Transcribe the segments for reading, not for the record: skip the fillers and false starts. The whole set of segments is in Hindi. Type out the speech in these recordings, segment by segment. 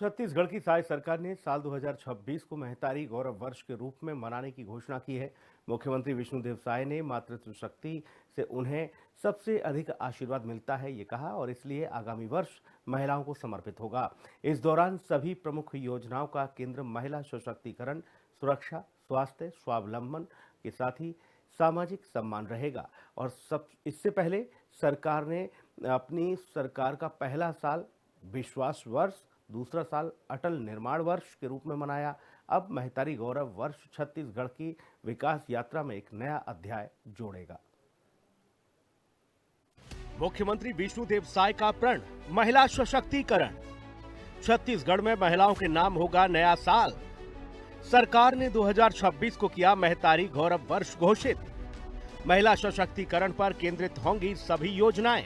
छत्तीसगढ़ की साय सरकार ने साल 2026 को महतारी गौरव वर्ष के रूप में मनाने की घोषणा की है। मुख्यमंत्री विष्णुदेव साय ने मातृत्व शक्ति से उन्हें सबसे अधिक आशीर्वाद मिलता है ये कहा और इसलिए आगामी वर्ष महिलाओं को समर्पित होगा। इस दौरान सभी प्रमुख योजनाओं का केंद्र महिला सशक्तिकरण, सुरक्षा, स्वास्थ्य, स्वावलंबन के साथ ही सामाजिक सम्मान रहेगा। और सब इससे पहले सरकार ने अपनी सरकार का पहला साल विश्वास वर्ष, दूसरा साल अटल निर्माण वर्ष के रूप में मनाया। अब महतारी गौरव वर्ष छत्तीसगढ़ की विकास यात्रा में एक नया अध्याय जोड़ेगा। मुख्यमंत्री विष्णुदेव साय का प्रण महिला सशक्तिकरण। छत्तीसगढ़ में महिलाओं के नाम होगा नया साल। सरकार ने 2026 को किया महतारी गौरव वर्ष घोषित। महिला सशक्तिकरण पर केंद्रित होंगी सभी योजनाएं।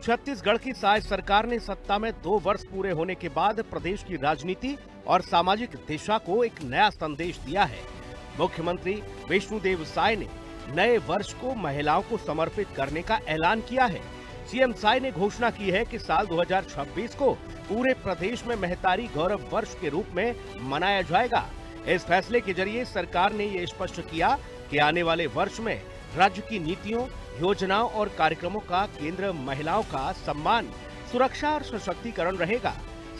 छत्तीसगढ़ की साय सरकार ने सत्ता में 2 वर्ष पूरे होने के बाद प्रदेश की राजनीति और सामाजिक दिशा को एक नया संदेश दिया है। मुख्यमंत्री विष्णुदेव साय ने नए वर्ष को महिलाओं को समर्पित करने का ऐलान किया है। सीएम साय ने घोषणा की है कि साल 2026 को पूरे प्रदेश में महतारी गौरव वर्ष के रूप में मनाया जाएगा। इस फैसले के जरिए सरकार ने ये स्पष्ट किया कि आने वाले वर्ष में राज्य की नीतियों, योजनाओं और कार्यक्रमों का केंद्र महिलाओं का सम्मान, सुरक्षा और सशक्तिकरण रहेगा।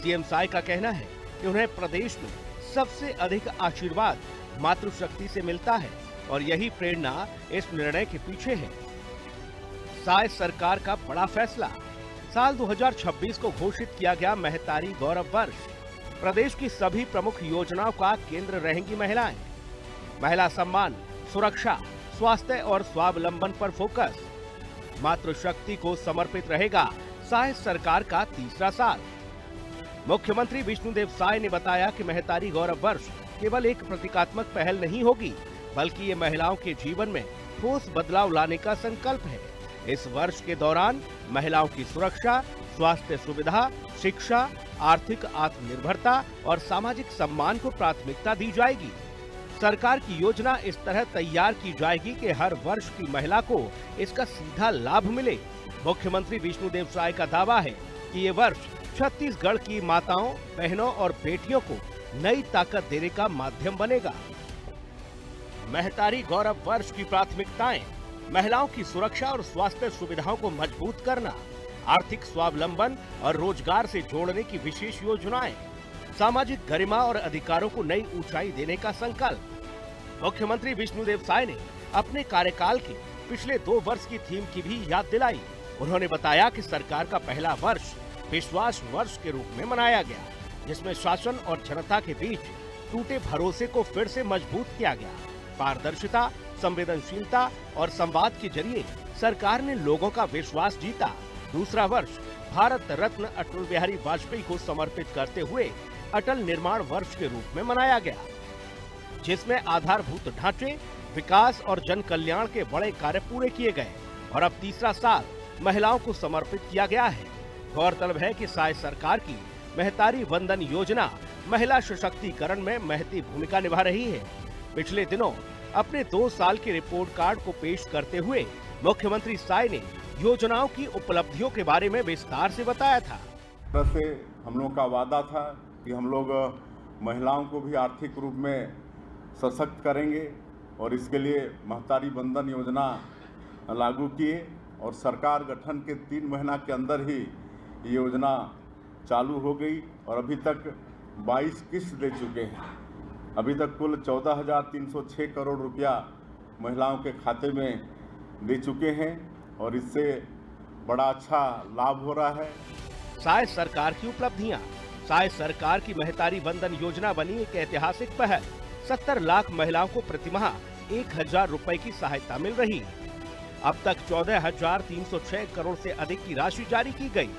सीएम साय का कहना है कि उन्हें प्रदेश में सबसे अधिक आशीर्वाद मातृशक्ति से मिलता है और यही प्रेरणा इस निर्णय के पीछे है। साय सरकार का बड़ा फैसला। साल 2026 को घोषित किया गया महतारी गौरव वर्ष। प्रदेश की सभी प्रमुख योजनाओं का केंद्र रहेंगी महिलाएं। महिला सम्मान, सुरक्षा, स्वास्थ्य और स्वावलंबन पर फोकस। मातृशक्ति को समर्पित रहेगा साय सरकार का तीसरा साल। मुख्यमंत्री विष्णुदेव साय ने बताया कि महतारी गौरव वर्ष केवल एक प्रतीकात्मक पहल नहीं होगी, बल्कि ये महिलाओं के जीवन में ठोस बदलाव लाने का संकल्प है। इस वर्ष के दौरान महिलाओं की सुरक्षा, स्वास्थ्य सुविधा, शिक्षा, आर्थिक आत्मनिर्भरता और सामाजिक सम्मान को प्राथमिकता दी जाएगी। सरकार की योजना इस तरह तैयार की जाएगी कि हर वर्ष की महिला को इसका सीधा लाभ मिले। मुख्यमंत्री विष्णुदेव साय का दावा है कि ये वर्ष छत्तीसगढ़ की माताओं, बहनों और बेटियों को नई ताकत देने का माध्यम बनेगा। महतारी गौरव वर्ष की प्राथमिकताएं: महिलाओं की सुरक्षा और स्वास्थ्य सुविधाओं को मजबूत करना, आर्थिक स्वावलंबन और रोजगार से जोड़ने की विशेष योजनाएं, सामाजिक गरिमा और अधिकारों को नई ऊंचाई देने का संकल्प। मुख्यमंत्री विष्णुदेव साय ने अपने कार्यकाल के पिछले 2 वर्ष की थीम की भी याद दिलाई। उन्होंने बताया कि सरकार का पहला वर्ष विश्वास वर्ष के रूप में मनाया गया, जिसमें शासन और जनता के बीच टूटे भरोसे को फिर से मजबूत किया गया। पारदर्शिता, संवेदनशीलता और संवाद के जरिए सरकार ने लोगों का विश्वास जीता। दूसरा वर्ष भारत रत्न अटल बिहारी वाजपेयी को समर्पित करते हुए अटल निर्माण वर्ष के रूप में मनाया गया, जिसमें आधारभूत ढांचे, विकास और जन कल्याण के बड़े कार्य पूरे किए गए। और अब तीसरा साल महिलाओं को समर्पित किया गया है। गौरतलब है कि साय सरकार की महतारी वंदन योजना महिला सशक्तिकरण में महती भूमिका निभा रही है। पिछले दिनों अपने 2 साल के रिपोर्ट कार्ड को पेश करते हुए मुख्यमंत्री साय ने योजनाओं की उपलब्धियों के बारे में विस्तार से बताया था। से हम लोग का वादा था कि हम लोग महिलाओं को भी आर्थिक रूप में सशक्त करेंगे और इसके लिए महतारी वंदन योजना लागू किए और सरकार गठन के 3 महीना के अंदर ही ये योजना चालू हो गई और अभी तक 22 किस्त दे चुके हैं। अभी तक कुल 14,306 करोड़ रुपया महिलाओं के खाते में दे चुके हैं और इससे बड़ा अच्छा लाभ हो रहा है। साय सरकार की उपलब्धियां। साय सरकार की महतारी वंदन योजना बनी एक ऐतिहासिक पहल। 70 लाख महिलाओं को प्रतिमाह 1,000 रुपए की सहायता मिल रही है। अब तक 14,306 करोड़ से अधिक की राशि जारी की गई।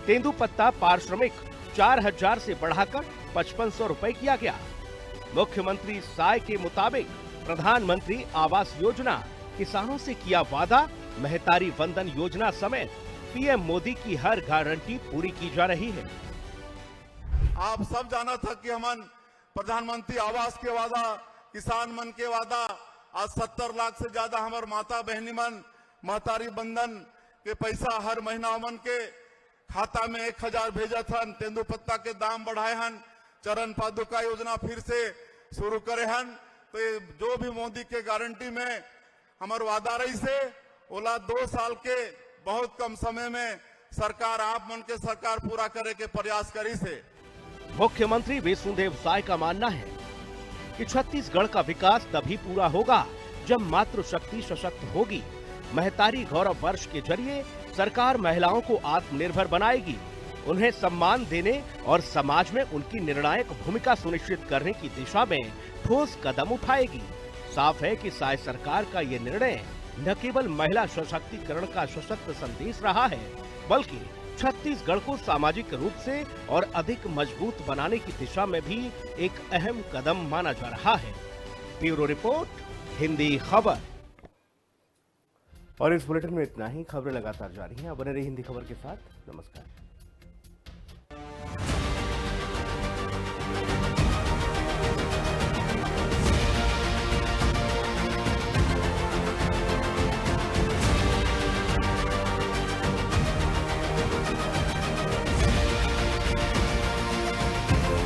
तेंदुपत्ता पारिश्रमिक 4,000 से बढ़ाकर 5,500 रुपए किया गया। मुख्यमंत्री साय के मुताबिक प्रधानमंत्री आवास योजना, किसानों से किया वादा, महतारी वंदन योजना समेत पीएम मोदी की हर गारंटी पूरी की जा रही है। आप सब जाना था कि हमन प्रधानमंत्री आवास के वादा, किसान मन के वादा, आज 70 लाख से ज्यादा हमार माता बहनी मन महतारी बंधन के पैसा हर महीना मन के खाता में 1000 भेजा हन, तेंदुपत्ता के दाम बढ़ाए हन, चरण पादुका योजना फिर से शुरू करे हन। तो ये जो भी मोदी के गारंटी में हमार वादा रही से ओला 2 साल के बहुत कम समय में सरकार आप मन के सरकार पूरा करे के प्रयास करी से। मुख्यमंत्री विष्णुदेव साय का मानना है कि छत्तीसगढ़ का विकास तभी पूरा होगा जब मातृशक्ति सशक्त होगी। महतारी गौरव वर्ष के जरिए सरकार महिलाओं को आत्मनिर्भर बनाएगी, उन्हें सम्मान देने और समाज में उनकी निर्णायक भूमिका सुनिश्चित करने की दिशा में ठोस कदम उठाएगी। साफ है कि साय सरकार का ये निर्णय न केवल महिला सशक्तिकरण का सशक्त संदेश रहा है, बल्कि छत्तीसगढ़ को सामाजिक रूप से और अधिक मजबूत बनाने की दिशा में भी एक अहम कदम माना जा रहा है। ब्यूरो रिपोर्ट, हिंदी खबर। और इस बुलेटिन में इतना ही। खबरें लगातार जारी हैं, बने रहिए हिंदी खबर के साथ। नमस्कार।